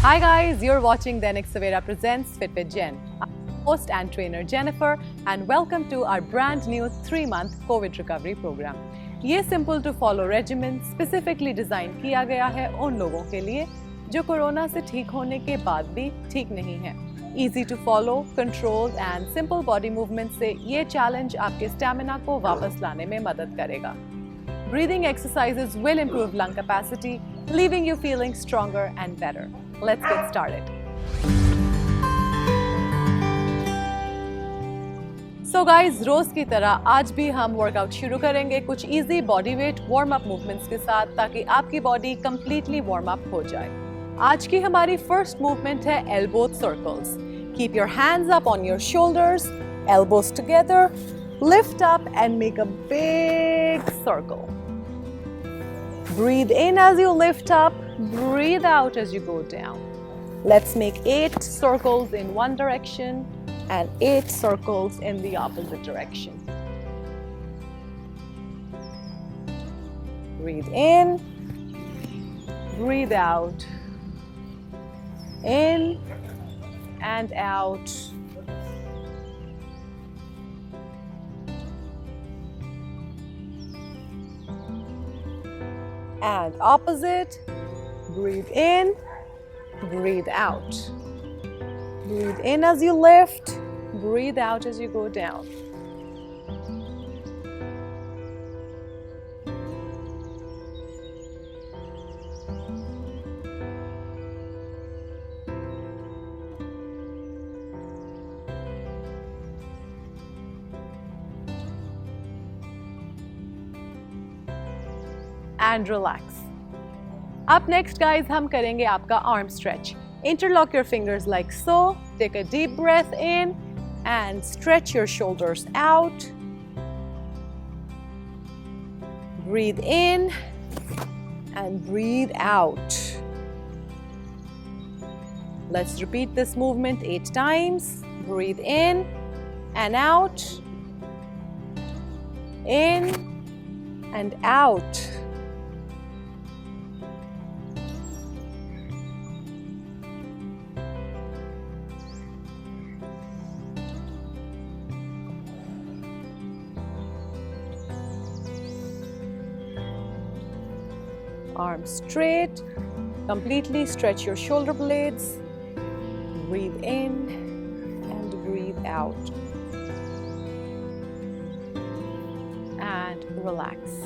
Hi guys, you're watching Dainik Savera Presents Fit with Jen. I'm host and trainer Jennifer and welcome to our brand new 3-month COVID recovery program. ये simple to follow regimen specifically designed किया गया है उन लोगों के लिए जो corona से ठीक होने के बाद भी ठीक नहीं है. Easy to follow, controlled and simple body movement से ये challenge आपके stamina को वापस लाने में मदद करेगा. Breathing exercises will improve lung capacity, leaving you feeling stronger and better. Let's get started. So guys, रोज की तरह आज भी हम वर्कआउट शुरू करेंगे कुछ easy body weight warm up movements के साथ ताकि आपकी बॉडी कंप्लीटली वार्म अप हो जाए. आज की हमारी फर्स्ट मूवमेंट है elbow circles. Keep your hands up on your shoulders, elbows together, lift up and make a big circle. Breathe in as you lift up, breathe out as you go down. Let's make 8 circles in one direction and 8 circles in the opposite direction. Breathe in, breathe out, in and out. And opposite, breathe in, breathe out. Breathe in as you lift, breathe out as you go down. And relax. Up next guys, हम करेंगे आपका arm stretch. Interlock your fingers like so. Take a deep breath in and stretch your shoulders out. Breathe in and breathe out. Let's repeat this movement 8 times. Breathe in and out. In and out. Arms straight, completely stretch your shoulder blades, breathe in and breathe out. And relax.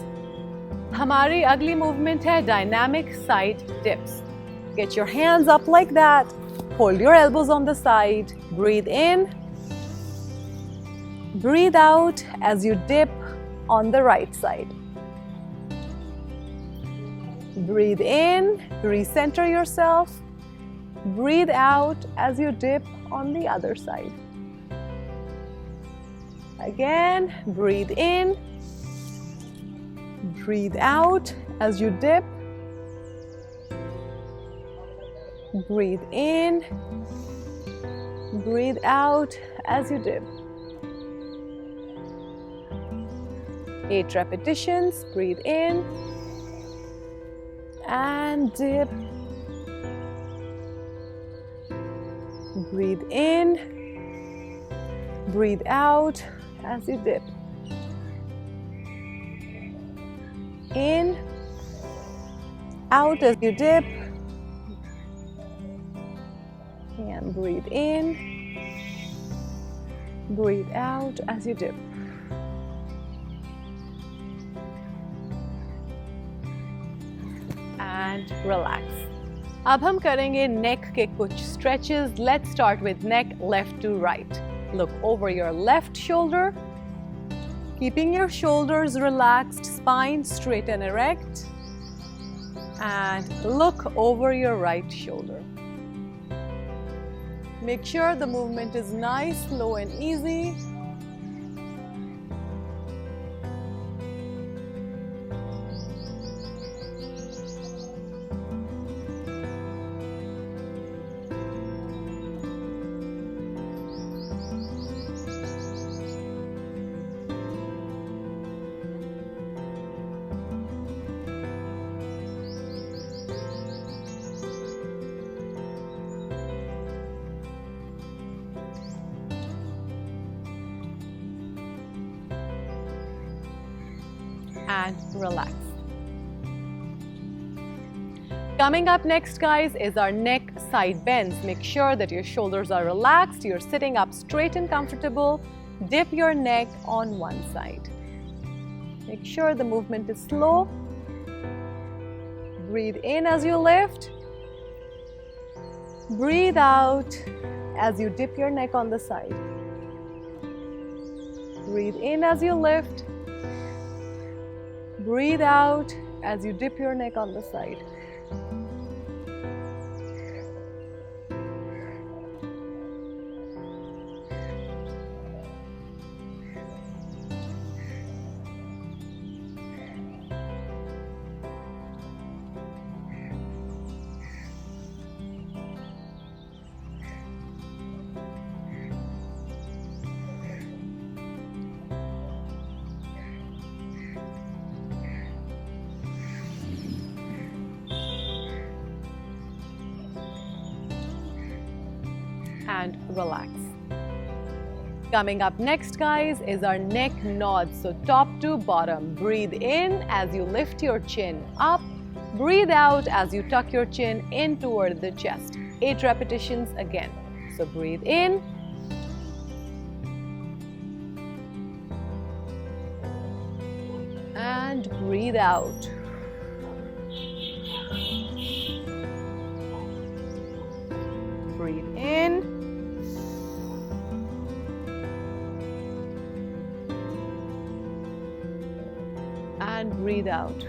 हमारी अगली movement है dynamic side dips. Get your hands up like that, hold your elbows on the side, breathe in, breathe out as you dip on the right side. Breathe in, recenter yourself. Breathe out as you dip on the other side. Again, breathe in. Breathe out as you dip. Breathe in. Breathe out as you dip. 8 repetitions. Breathe in. And dip. Breathe in. Breathe out as you dip. In. Out as you dip. And breathe in. Breathe out as you dip. And relax. अब हम करेंगे neck के कुछ stretches. Let's start with neck left to right. Look over your left shoulder, keeping your shoulders relaxed, spine straight and erect, and look over your right shoulder. Make sure the movement is nice, slow and easy. and relax. Coming up next, guys, is our neck side bends. Make sure that your shoulders are relaxed, you're sitting up straight and comfortable. Dip your neck on one side. Make sure the movement is slow. Breathe in as you lift. Breathe out as you dip your neck on the side. Breathe in as you lift. Breathe out as you dip your neck on the side. And relax. Coming up next, guys, is our neck nod. So top to bottom. Breathe in as you lift your chin up. Breathe out as you tuck your chin in toward the chest. 8 repetitions again. So breathe in. And breathe out. Breathe in. And breathe out.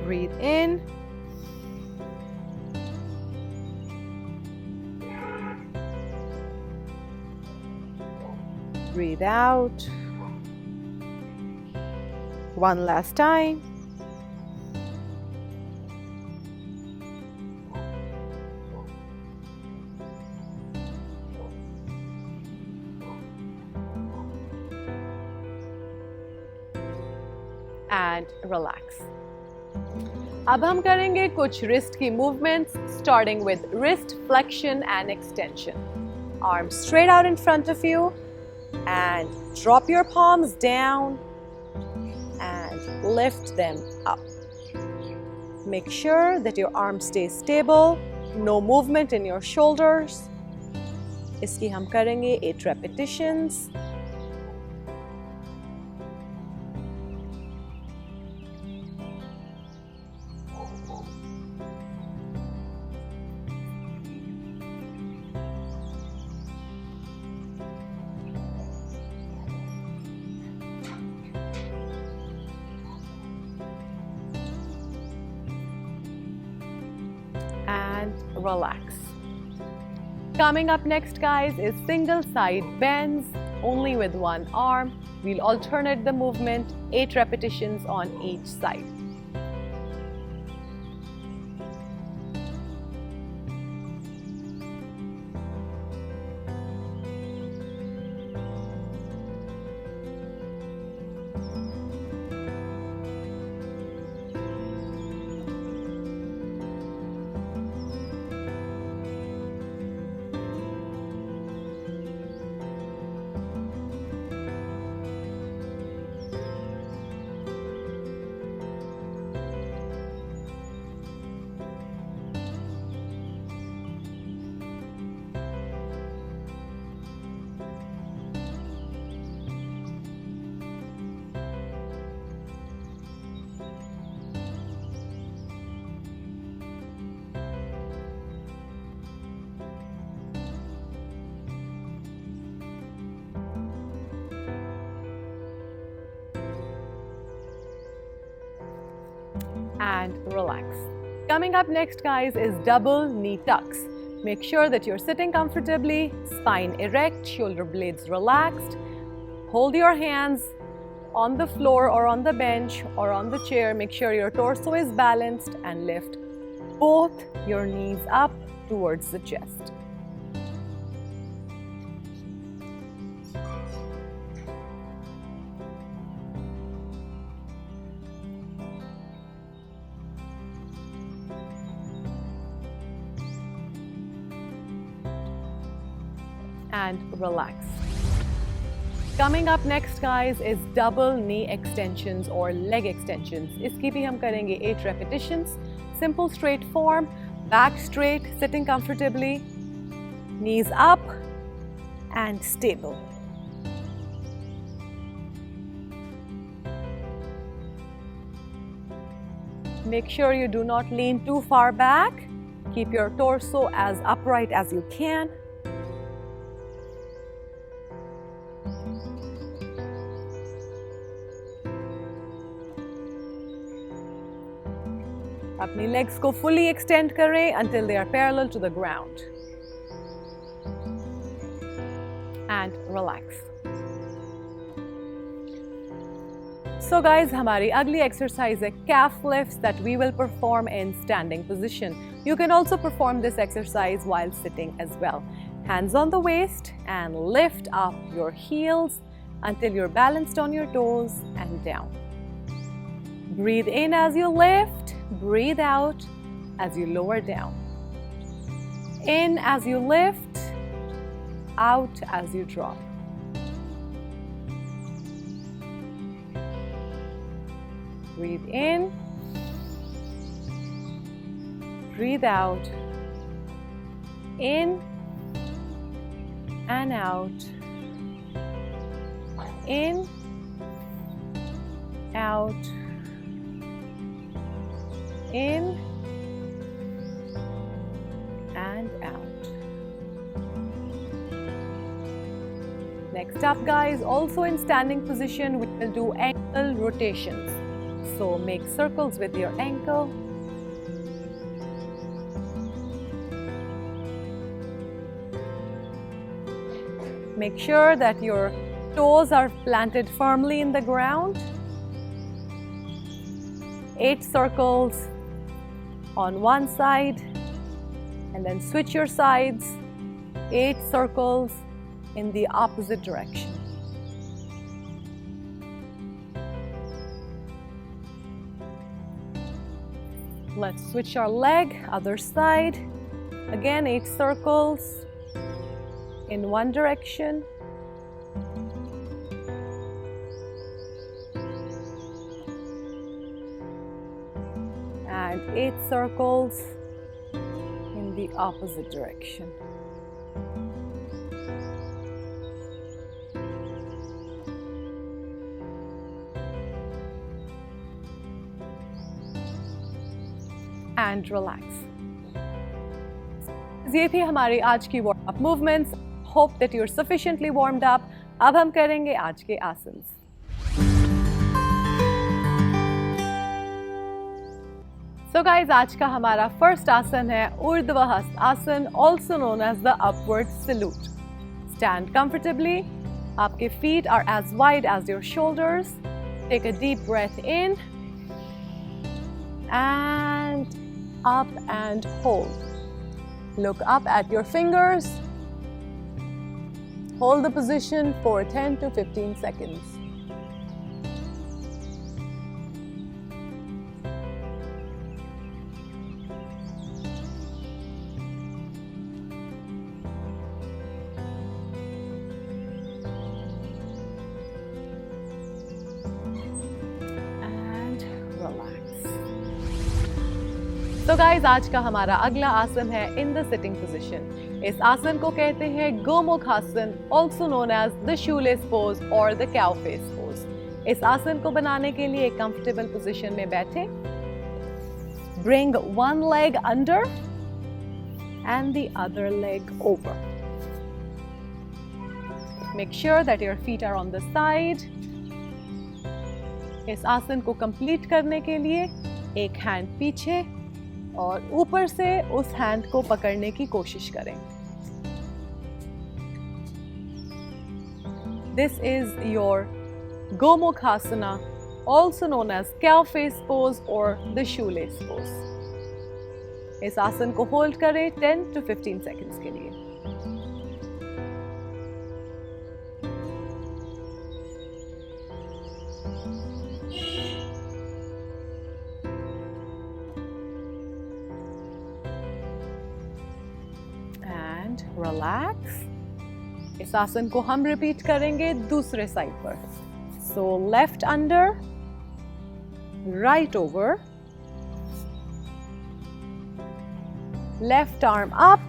Breathe in. Breathe out. One last time. And relax. अब हम करेंगे कुछ wrist की movements, starting with wrist flexion and extension. Arms straight out in front of you and drop your palms down and lift them up. Make sure that your arms stay stable, no movement in your shoulders. इसकी हम करेंगे 8 repetitions. And relax. Coming up next, guys, is single side bends, only with one arm. We'll alternate the movement, 8 repetitions on each side. And relax. Coming up next, guys, is double knee tucks. Make sure that you're sitting comfortably, spine erect, shoulder blades relaxed. Hold your hands on the floor or on the bench or on the chair. Make sure your torso is balanced and lift both your knees up towards the chest. And relax. Coming up next, guys, is double knee extensions or leg extensions. इसकी भी हम करेंगे 8 repetitions. Simple, straight form, back straight, sitting comfortably, knees up and stable. Make sure you do not lean too far back. Keep your torso as upright as you can. अपनी legs को fully extend करें until they are parallel to the ground. And relax. So guys, हमारी अगली exercise है calf lifts that we will perform in standing position. You can also perform this exercise while sitting as well. Hands on the waist and lift up your heels until you're balanced on your toes and down. Breathe in as you lift, breathe out as you lower down. In as you lift, out as you drop. Breathe in, breathe out, in and out, in, out, in and out. Next up, guys, also in standing position, we will do ankle rotations. So make circles with your ankle. Make sure that your toes are planted firmly in the ground. 8 circles on one side and then switch your sides. 8 circles in the opposite direction. Let's switch our leg, other side. Again, 8 circles in one direction. And 8 circles in the opposite direction. And relax. ये थी हमारी आज की warm up movements. Hope that you're sufficiently warmed up. अब हम करेंगे आज के आसन्स. So guys, आज का हमारा first आसन है ऊर्ध्व हस्त आसन, also known as the upward salute. Stand comfortably. आपके feet are as wide as your shoulders. Take a deep breath in and up and hold. Look up at your fingers. Hold the position for 10 to 15 seconds. And relax. तो guys आज का हमारा अगला आसन है in the sitting position. इस आसन को कहते हैं gomukh asana, also known as the shoelace pose और द काउ फेस पोज. इस आसन को बनाने के लिए एक कंफर्टेबल पोजीशन में बैठे. Bring one leg under and the other leg over. Make sure that your feet are on the side. इस आसन को कंप्लीट करने के लिए एक हैंड पीछे और ऊपर से उस हैंड को पकड़ने की कोशिश करें. This is your Gomukhasana, also known as cow face pose or the shoelace pose. इस आसन को होल्ड करें 10 to 15 seconds के लिए. Relax. इस आसन को हम रिपीट करेंगे दूसरे साइड पर. So left under, right over, left arm up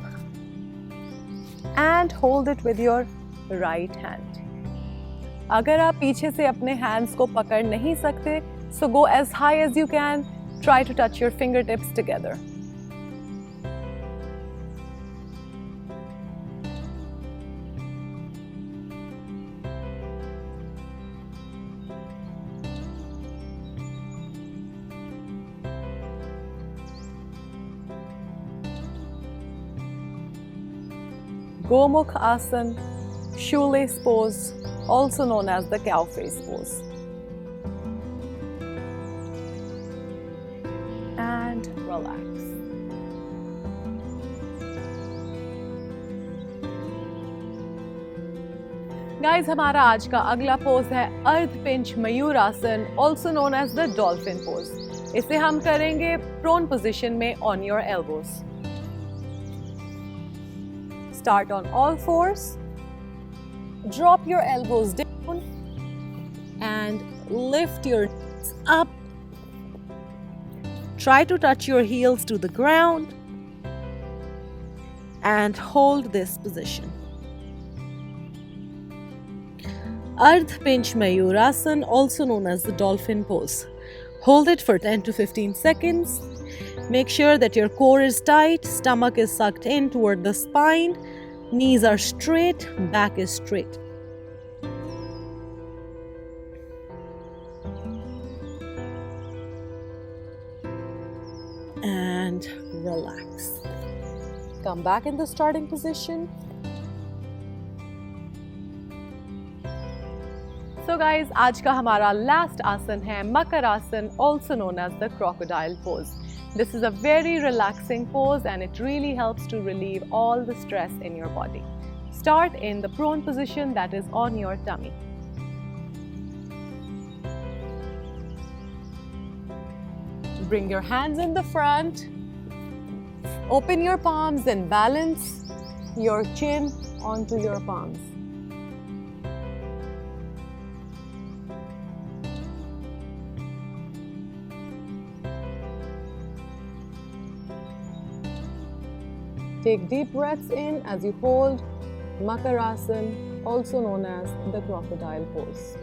and hold it with your right hand. अगर आप पीछे से अपने hands को पकड़ नहीं सकते, so go as high as you can. Try to touch your fingertips together. Gomukh Asana, shoelace pose, also known as the cow face pose. And relax. Guys, हमारा आज का अगला पोज है अर्ध पिंच मयूर आसन, also known as the dolphin pose. इसे हम करेंगे prone position में on your elbows. Start on all fours. Drop your elbows down and lift your knees up. Try to touch your heels to the ground and hold this position. Ardh Pinch Mayurasana, also known as the dolphin pose. Hold it for 10 to 15 seconds. Make sure that your core is tight, stomach is sucked in toward the spine, knees are straight, back is straight. And relax. Come back in the starting position. So guys, आज का हमारा last आसन है makarasana, also known as the crocodile pose. This is a very relaxing pose and it really helps to relieve all the stress in your body. Start in the prone position, that is on your tummy. Bring your hands in the front. Open your palms and balance your chin onto your palms. Take deep breaths in as you hold Makarasana, also known as the crocodile pose.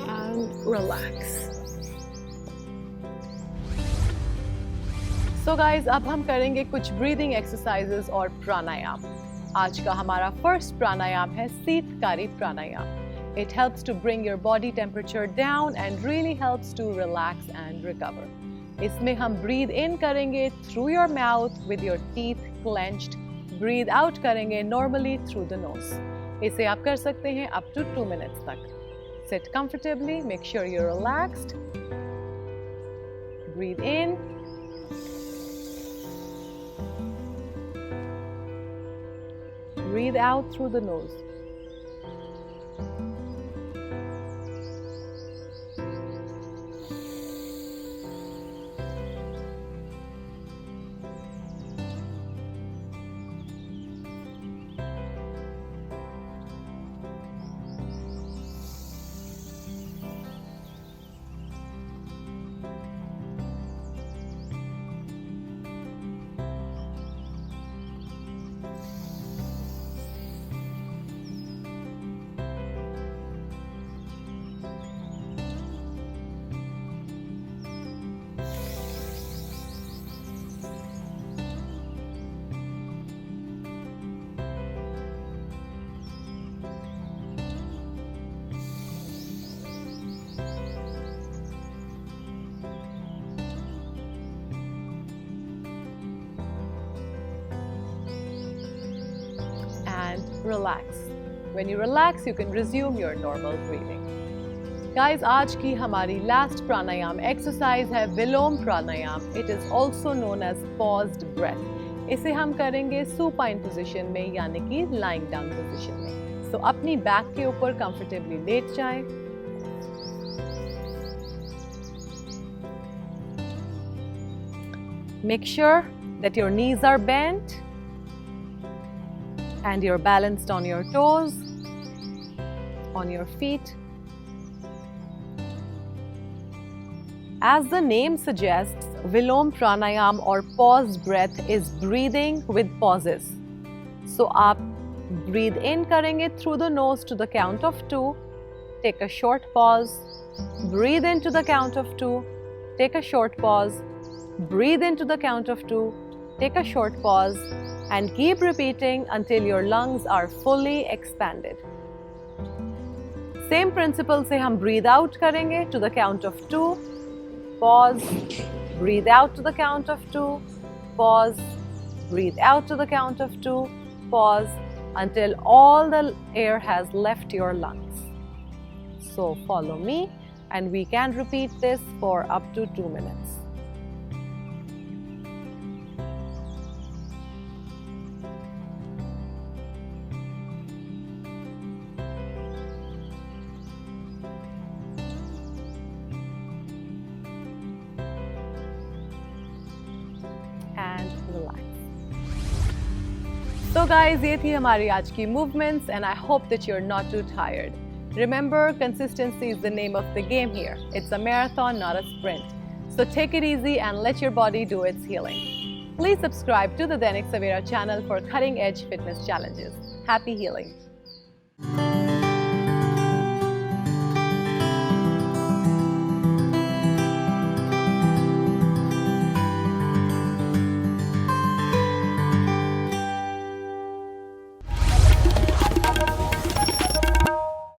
And relax. So guys, अब हम करेंगे कुछ breathing exercises और प्राणायाम. आज का हमारा first प्राणायाम है शीतकारी प्राणायाम. It helps to bring your body temperature down and really helps to relax and recover. इसमें हम breathe in करेंगे through your mouth with your teeth clenched. Breathe out करेंगे normally through the nose. इसे आप कर सकते हैं up to 2 minutes तक. Sit comfortably, make sure you're relaxed. Breathe in. Breathe out through the nose. And relax. When you relax, you can resume your normal breathing. Guys, आज की हमारी last pranayam exercise है Vilom pranayam. It is also known as paused breath. इसे हम करेंगे supine position में यानी कि लाइंग डाउन पोजीशन में। सो अपनी बैक के ऊपर कंफर्टेबली लेट जाएं। Make sure that your knees are bent and you're balanced on your toes, on your feet. As the name suggests, Vilom Pranayam or paused breath is breathing with pauses. So आप breathe in करेंगे through the nose to the count of 2, take a short pause, breathe into the count of 2, take a short pause, breathe into the count of 2, take a short pause, and keep repeating until your lungs are fully expanded. Same principle से हम breathe out करेंगे to the count of 2, pause, breathe out to the count of 2, pause, breathe out to the count of 2, pause, until all the air has left your lungs. So follow me and we can repeat this for up to 2 minutes. And relax. So guys, ये थी हमारी आज की movements and I hope that you're not too tired. Remember, consistency is the name of the game here. It's a marathon, not a sprint. So take it easy and let your body do its healing. Please subscribe to the Dainik Savera channel for cutting-edge fitness challenges. Happy healing!